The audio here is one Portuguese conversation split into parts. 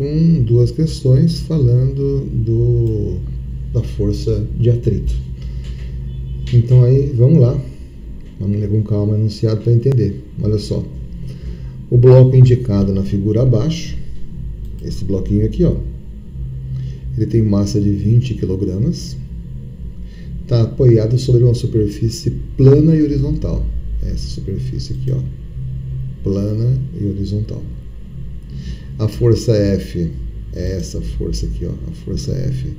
com duas questões falando da força de atrito. Então aí, vamos lá. Vamos ler com calma o enunciado para entender. Olha só. O bloco indicado na figura abaixo, esse bloquinho aqui, ó, ele tem massa de 20 kg, está apoiado sobre uma superfície plana e horizontal. Essa superfície aqui, ó, plana e horizontal. A força F é essa força aqui, ó, a força F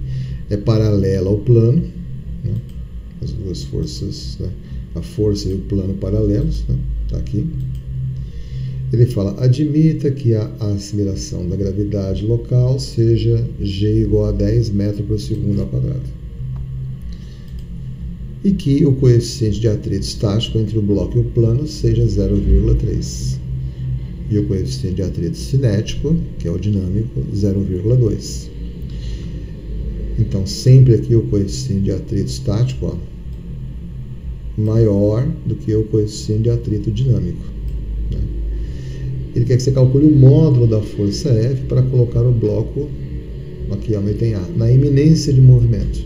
é paralela ao plano, né? As duas forças, né? A força e o plano paralelos, né? Tá aqui. Ele fala, admita que a aceleração da gravidade local seja g igual a 10 metros por segundo ao quadrado. E que o coeficiente de atrito estático entre o bloco e o plano seja 0,3. E o coeficiente de atrito cinético, que é o dinâmico, 0,2. Então, sempre aqui o coeficiente de atrito estático, ó, maior do que o coeficiente de atrito dinâmico, né? Ele quer que você calcule o módulo da força F para colocar o bloco, aqui, ó, no item A, na iminência de movimento.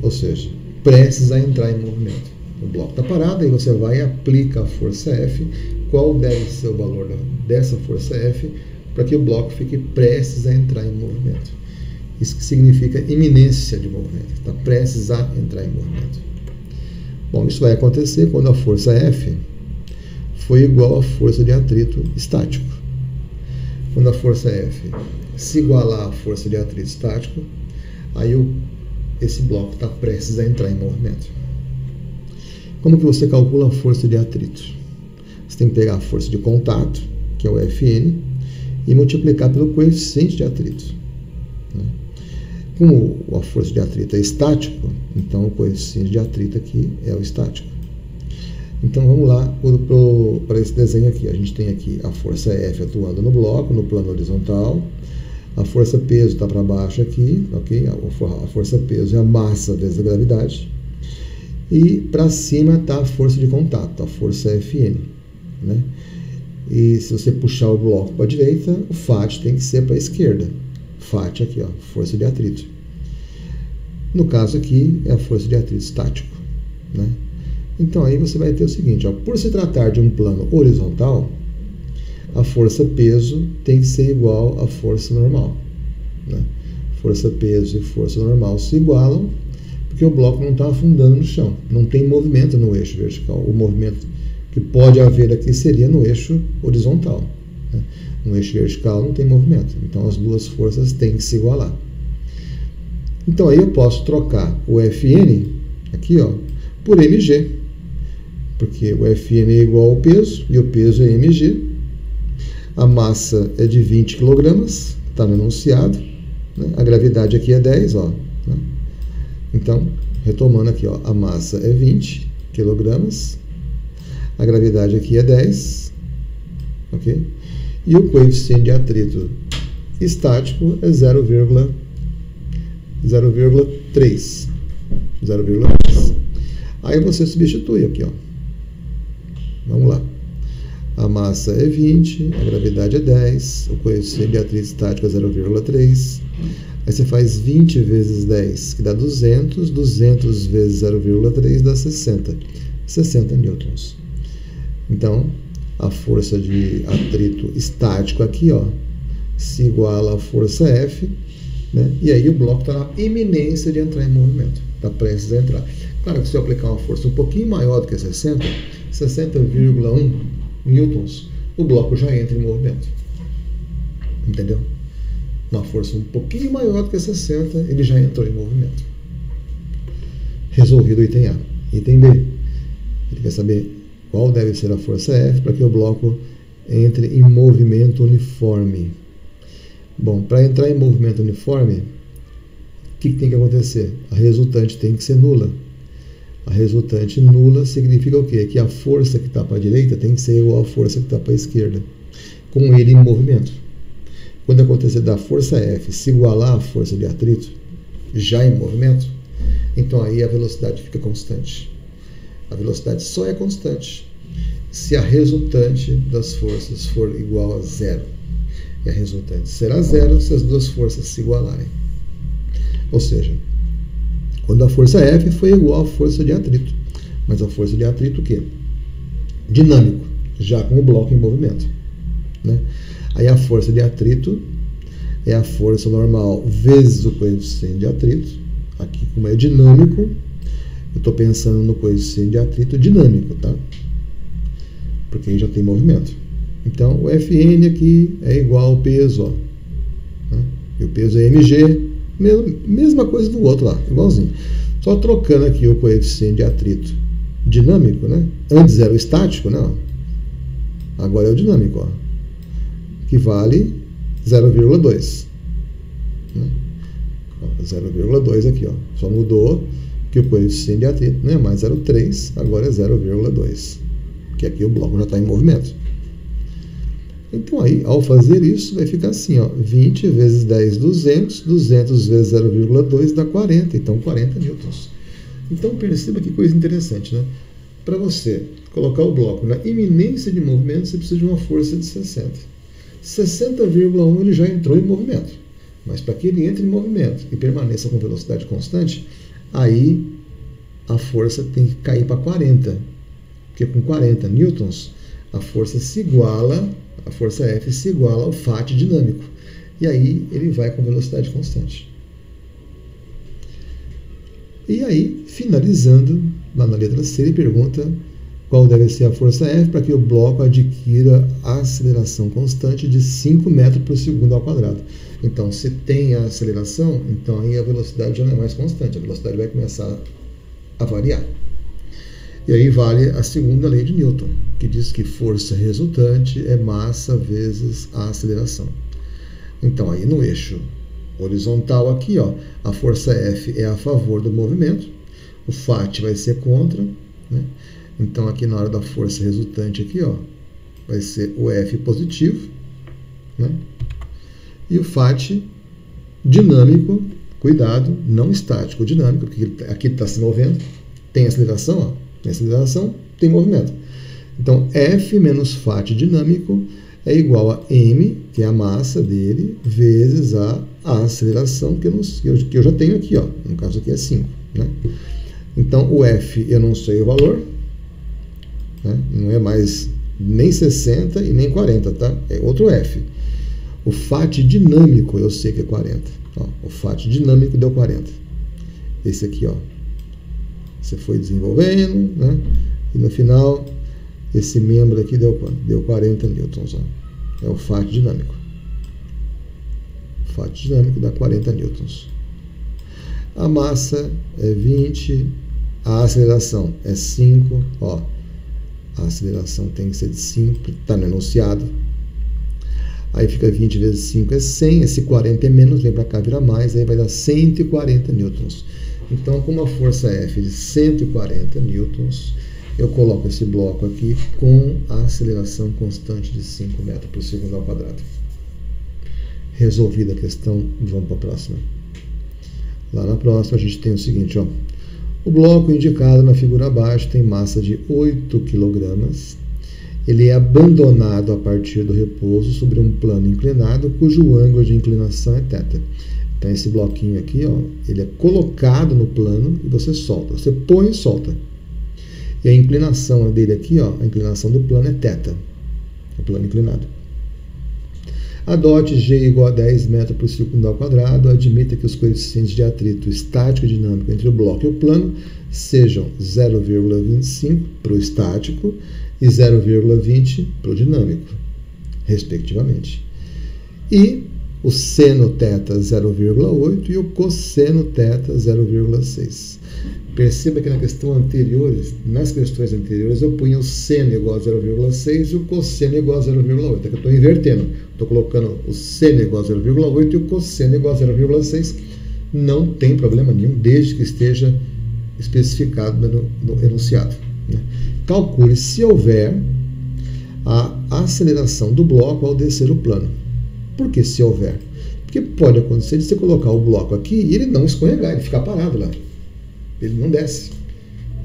Ou seja, prestes a entrar em movimento. O bloco está parado, aí você vai e aplica a força F. Qual deve ser o valor dessa força F para que o bloco fique prestes a entrar em movimento? Isso que significa iminência de movimento. Está prestes a entrar em movimento. Bom, isso vai acontecer quando a força F foi igual à força de atrito estático. Quando a força F se igualar à força de atrito estático, aí esse bloco está prestes a entrar em movimento. Como que você calcula a força de atrito? Você tem que pegar a força de contato, que é o Fn, e multiplicar pelo coeficiente de atrito, né? Como a força de atrito é estático, então o coeficiente de atrito aqui é o estático. Então vamos lá para esse desenho aqui. A gente tem aqui a força F atuando no bloco, no plano horizontal. A força peso está para baixo aqui, ok? A força peso é a massa vezes a gravidade. E para cima está a força de contato, a força Fn, né? E se você puxar o bloco para a direita, o FAT tem que ser para a esquerda. FAT aqui, ó, força de atrito. No caso aqui é a força de atrito estático, né? Então aí você vai ter o seguinte, ó, por se tratar de um plano horizontal, a força peso tem que ser igual à força normal, né? Força peso e força normal se igualam porque o bloco não está afundando no chão, não tem movimento no eixo vertical. O movimento que pode haver aqui seria no eixo horizontal, né? No eixo vertical não tem movimento, então as duas forças têm que se igualar. Então aí eu posso trocar o Fn aqui, ó, por mg, porque o Fn é igual ao peso e o peso é mg. A massa é de 20 kg, está no enunciado, né? A gravidade aqui é 10, ó, né? Então, retomando aqui, ó, a massa é 20 kg, a gravidade aqui é 10, ok? E o coeficiente de atrito estático é 0,3. 0,3. Aí você substitui aqui, ó. Vamos lá. A massa é 20, a gravidade é 10, o coeficiente de atrito estático é 0,3. Aí você faz 20 vezes 10, que dá 200. 200 vezes 0,3 dá 60. 60 newtons. Então, a força de atrito estático aqui, ó, se iguala à força F, né? E aí o bloco está na iminência de entrar em movimento. Está prestes a entrar. Claro que se eu aplicar uma força um pouquinho maior do que 60, 60,1 newtons, o bloco já entra em movimento. Entendeu? Uma força um pouquinho maior do que 60, ele já entrou em movimento. Resolvido o item A. Item B. Ele quer saber qual deve ser a força F para que o bloco entre em movimento uniforme. Bom, para entrar em movimento uniforme, o que tem que acontecer? A resultante tem que ser nula. A resultante nula significa o quê? Que a força que está para a direita tem que ser igual à força que está para a esquerda, com ele em movimento. Quando acontecer da força F se igualar à força de atrito, já em movimento, então aí a velocidade fica constante. A velocidade só é constante se a resultante das forças for igual a zero. E a resultante será zero se as duas forças se igualarem. Ou seja, quando a força F foi igual à força de atrito. Mas a força de atrito o quê? Dinâmico, já com o bloco em movimento. Né? Aí a força de atrito é a força normal vezes o coeficiente de atrito. Aqui, como é dinâmico, eu estou pensando no coeficiente de atrito dinâmico, tá? Porque aí já tem movimento. Então, o Fn aqui é igual ao peso, ó, né? E o peso é mg, mesma coisa do outro lá, igualzinho. Só trocando aqui o coeficiente de atrito dinâmico, né? Antes era o estático, né? Agora é o dinâmico, ó, que vale 0,2. Né? 0,2 aqui, ó. Só mudou que o coeficiente de atrito não é mais 0,3, agora é 0,2. Que aqui o bloco já está em movimento. Então aí, ao fazer isso, vai ficar assim, ó, 20 vezes 10, 200, 200 vezes 0,2 dá 40, então 40 newtons. Então perceba que coisa interessante, né? Para você colocar o bloco na iminência de movimento, você precisa de uma força de 60. 60,1 ele já entrou em movimento. Mas para que ele entre em movimento e permaneça com velocidade constante, aí a força tem que cair para 40. Porque com 40 newtons, a força se iguala, a força F se iguala ao Fat dinâmico. E aí ele vai com velocidade constante. E aí, finalizando, lá na letra C, ele pergunta qual deve ser a força F para que o bloco adquira a aceleração constante de 5 metros por segundo ao quadrado. Então, se tem a aceleração, então aí a velocidade já não é mais constante, a velocidade vai começar a variar. E aí vale a segunda lei de Newton, que diz que força resultante é massa vezes a aceleração. Então, aí no eixo horizontal aqui, ó, a força F é a favor do movimento, o Fat vai ser contra, né? Então, aqui na hora da força resultante aqui, ó, vai ser o F positivo, né? E o Fat dinâmico, cuidado, não estático, dinâmico, porque aqui está se movendo, tem aceleração, ó, tem aceleração, tem movimento. Então, F menos Fat dinâmico é igual a m, que é a massa dele, vezes a aceleração que eu já tenho aqui, ó. No caso aqui é 5, né? Então, o F eu não sei o valor, né? Não é mais nem 60 e nem 40, tá? É outro F. O Fat dinâmico eu sei que é 40. Ó, o Fat dinâmico deu 40. Esse aqui, ó, você foi desenvolvendo, né? E no final, esse membro aqui deu quanto? Deu 40 newtons. Ó. É o Fat dinâmico. O Fat dinâmico dá 40 newtons. A massa é 20. A aceleração é 5. Ó, a aceleração tem que ser de 5, está no enunciado. Aí fica 20 vezes 5 é 100. Esse 40 é menos, vem para cá, vira mais. Aí vai dar 140 newtons. Então, com uma força F de 140 newtons, eu coloco esse bloco aqui com a aceleração constante de 5 metros por segundo ao quadrado. Resolvida a questão, vamos para a próxima. Lá na próxima a gente tem o seguinte, ó. O bloco indicado na figura abaixo tem massa de 8 kg. Ele é abandonado a partir do repouso sobre um plano inclinado, cujo ângulo de inclinação é θ. Então, esse bloquinho aqui, ó, ele é colocado no plano e você solta. Você põe e solta. E a inclinação dele aqui, ó, a inclinação do plano é θ. O plano inclinado. Adote G igual a 10 metros por segundo ao quadrado. Admita que os coeficientes de atrito estático e dinâmico entre o bloco e o plano sejam 0,25 para o estático e 0,20 para o dinâmico, respectivamente. E o seno θ 0,8 e o cosseno θ 0,6. Perceba que nas questões anteriores, eu punha o seno igual a 0,6 e o cosseno igual a 0,8. Aqui eu estou invertendo. Estou colocando o seno igual a 0,8 e o cosseno igual a 0,6. Não tem problema nenhum, desde que esteja especificado no enunciado. Né? Calcule se houver a aceleração do bloco ao descer o plano. Por que se houver? Porque pode acontecer de você colocar o bloco aqui e ele não escorregar, ele ficar parado lá. Ele não desce.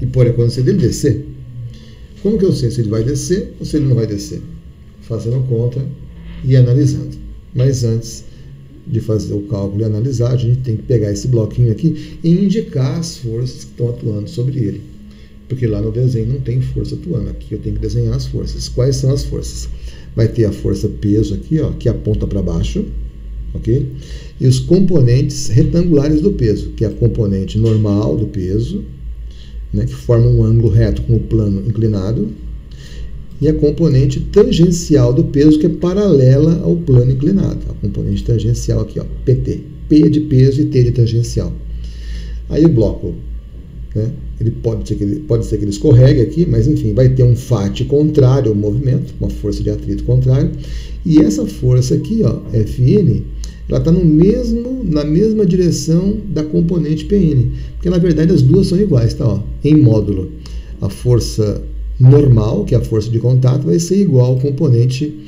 E pode acontecer dele descer. Como que eu sei se ele vai descer ou se ele não vai descer? Fazendo conta e analisando. Mas antes de fazer o cálculo e analisar, a gente tem que pegar esse bloquinho aqui e indicar as forças que estão atuando sobre ele. Porque lá no desenho não tem força atuando. Aqui eu tenho que desenhar as forças. Quais são as forças? Vai ter a força peso aqui, ó, que aponta para baixo, ok? E os componentes retangulares do peso, que é a componente normal do peso, né, que forma um ângulo reto com o plano inclinado, e a componente tangencial do peso, que é paralela ao plano inclinado. A componente tangencial aqui, ó, PT. P de peso e T de tangencial. Aí o bloco, né, ele pode ser que ele escorregue aqui, mas enfim, vai ter um FAT contrário ao movimento, uma força de atrito contrário, e essa força aqui, ó, Fn, ela está na mesma direção da componente Pn, porque na verdade as duas são iguais, tá? Ó, em módulo, a força normal, que é a força de contato, vai ser igual ao componente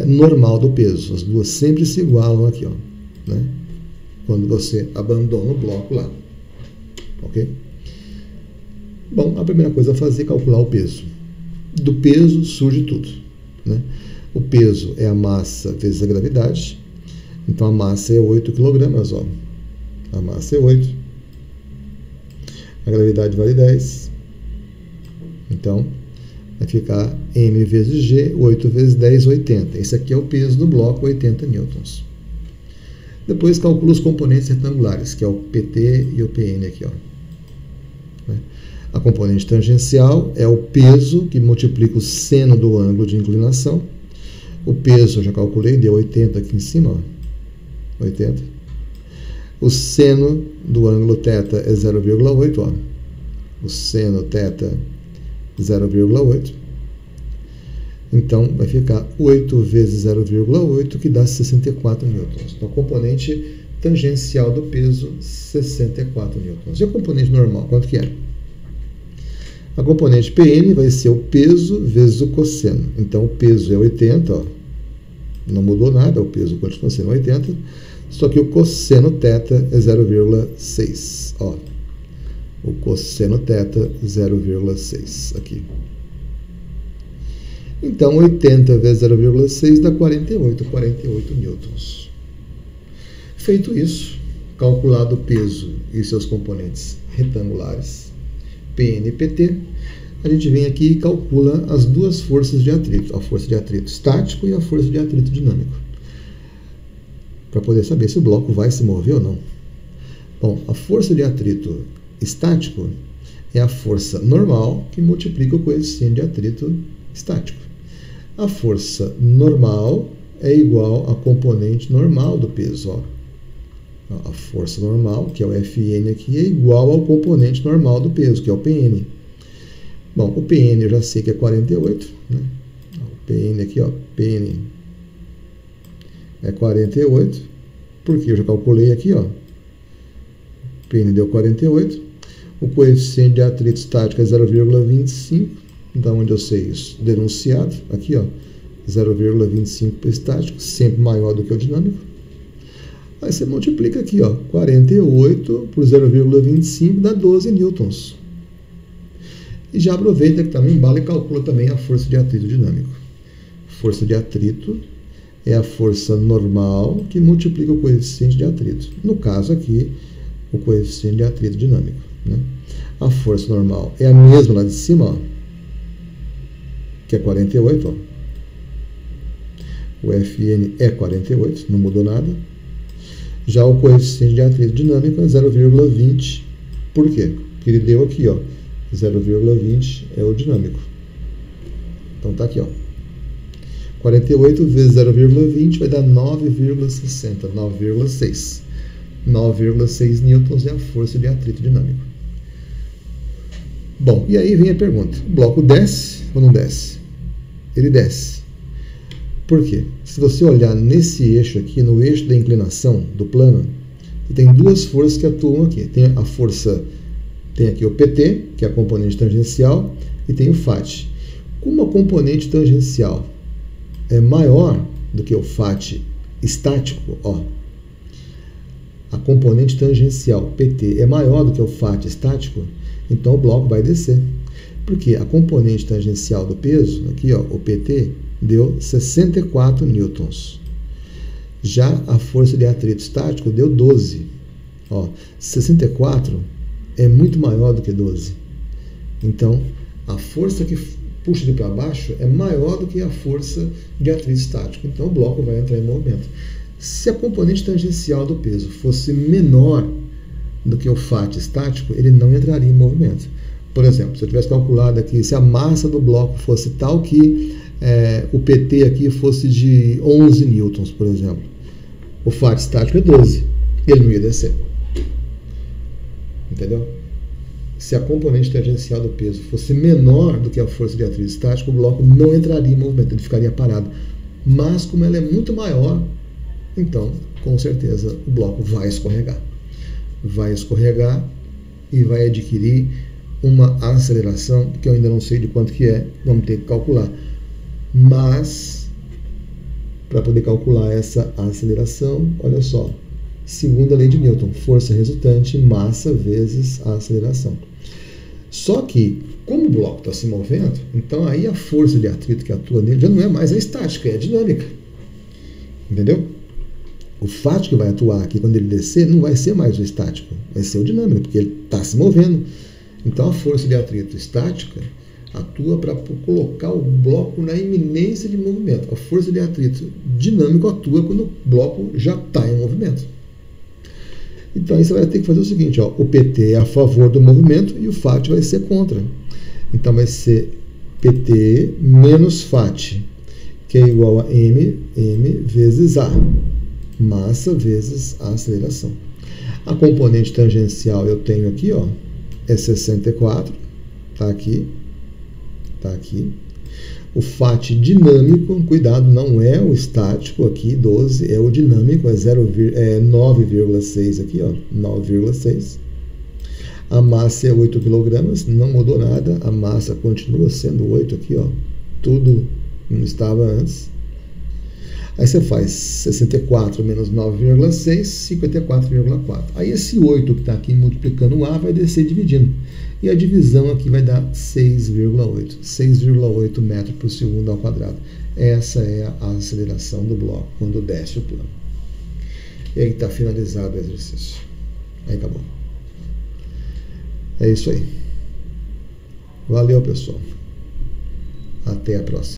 normal do peso. As duas sempre se igualam aqui, ó, né? Quando você abandona o bloco lá, ok? Bom, a primeira coisa a fazer é calcular o peso. Do peso surge tudo, né? O peso é a massa vezes a gravidade. Então a massa é 8 kg, ó. A massa é 8. A gravidade vale 10. Então vai ficar M vezes G, 8 vezes 10, 80. Esse aqui é o peso do bloco, 80 newtons. Depois calcula os componentes retangulares, que é o PT e o PN aqui, ó. A componente tangencial é o peso que multiplica o seno do ângulo de inclinação. O peso eu já calculei, deu 80 aqui em cima, ó. 80. O seno do ângulo θ é 0,8, ó. O seno θ 0,8. Então vai ficar 8 vezes 0,8, que dá 64 newtons. Então a componente tangencial do peso, 64 newtons. E a componente normal, quanto que é? A componente Pn vai ser o peso vezes o cosseno. Então o peso é 80, ó. Não mudou nada, o peso continua sendo 80, só que o cosseno θ é 0,6, ó. O cosseno θ 0,6 aqui. Então 80 vezes 0,6 dá 48 newtons. Feito isso, calculado o peso e seus componentes retangulares, Pn e Pt, a gente vem aqui e calcula as duas forças de atrito, a força de atrito estático e a força de atrito dinâmico, para poder saber se o bloco vai se mover ou não. Bom, a força de atrito estático é a força normal que multiplica o coeficiente de atrito estático. A força normal é igual à componente normal do peso, ó. A força normal, que é o Fn aqui, é igual ao componente normal do peso, que é o Pn. Bom, o Pn eu já sei que é 48, né? O Pn aqui, ó, Pn é 48, porque eu já calculei aqui, ó. Pn deu 48. O coeficiente de atrito estático é 0,25. Então, onde eu sei isso? Denunciado, aqui, ó, 0,25 para estático, sempre maior do que o dinâmico. Aí você multiplica aqui, ó, 48 por 0,25 dá 12 newtons. E já aproveita que está no embalo e calcula também a força de atrito dinâmico. Força de atrito é a força normal que multiplica o coeficiente de atrito. No caso aqui, o coeficiente de atrito dinâmico, né? A força normal é a mesma lá de cima, ó, que é 48, ó. O Fn é 48, não mudou nada. Já o coeficiente de atrito dinâmico é 0,20. Por quê? Porque ele deu aqui, ó, 0,20 é o dinâmico. Então tá aqui, ó. 48 vezes 0,20 vai dar 9,60, 9,6. 9,6 newtons é a força de atrito dinâmico. Bom, e aí vem a pergunta: o bloco desce ou não desce? Ele desce. Por quê? Se você olhar nesse eixo aqui, no eixo da inclinação do plano, você tem duas forças que atuam aqui. Tem a força, tem aqui o PT, que é a componente tangencial, e tem o FAT. Como a componente tangencial é maior do que o FAT estático, ó, a componente tangencial PT é maior do que o FAT estático, então o bloco vai descer. Porque a componente tangencial do peso, aqui, ó, o PT, deu 64 newtons. Já a força de atrito estático deu 12. Ó, 64 é muito maior do que 12. Então, a força que puxa ele para baixo é maior do que a força de atrito estático. Então, o bloco vai entrar em movimento. Se a componente tangencial do peso fosse menor do que o FAT estático, ele não entraria em movimento. Por exemplo, se eu tivesse calculado aqui, se a massa do bloco fosse tal que o PT aqui fosse de 11 newtons, por exemplo, o FAT estático é 12, ele não ia descer. Entendeu? Se a componente tangencial do peso fosse menor do que a força de atrito estático, o bloco não entraria em movimento, ele ficaria parado. Mas como ela é muito maior, então, com certeza, o bloco vai escorregar. Vai escorregar e vai adquirir uma aceleração, que eu ainda não sei de quanto que é, vamos ter que calcular. Mas, para poder calcular essa aceleração, olha só, segunda lei de Newton, força resultante, massa vezes a aceleração. Só que, como o bloco está se movendo, então aí a força de atrito que atua nele já não é mais a estática, é a dinâmica. Entendeu? O FAT que vai atuar aqui quando ele descer não vai ser mais o estático, vai ser o dinâmico, porque ele está se movendo. Então a força de atrito estática atua para colocar o bloco na iminência de movimento. A força de atrito dinâmico atua quando o bloco já está em movimento. Então aí você vai ter que fazer o seguinte, ó, o PT é a favor do movimento e o FAT vai ser contra. Então vai ser PT menos FAT, que é igual a M vezes A, massa vezes a aceleração. A componente tangencial eu tenho aqui, ó, é 64, tá aqui, tá aqui. O FAT dinâmico, cuidado, não é o estático aqui, 12, é o dinâmico, é 9,6 aqui, ó, 9,6. A massa é 8 kg, não mudou nada, a massa continua sendo 8 aqui, ó, tudo como estava antes. Aí você faz 64 menos 9,6, 54,4. Aí esse 8 que está aqui multiplicando o A vai descer dividindo. E a divisão aqui vai dar 6,8. 6,8 metros por segundo ao quadrado. Essa é a aceleração do bloco quando desce o plano. E aí está finalizado o exercício. Aí acabou. É isso aí. Valeu, pessoal. Até a próxima.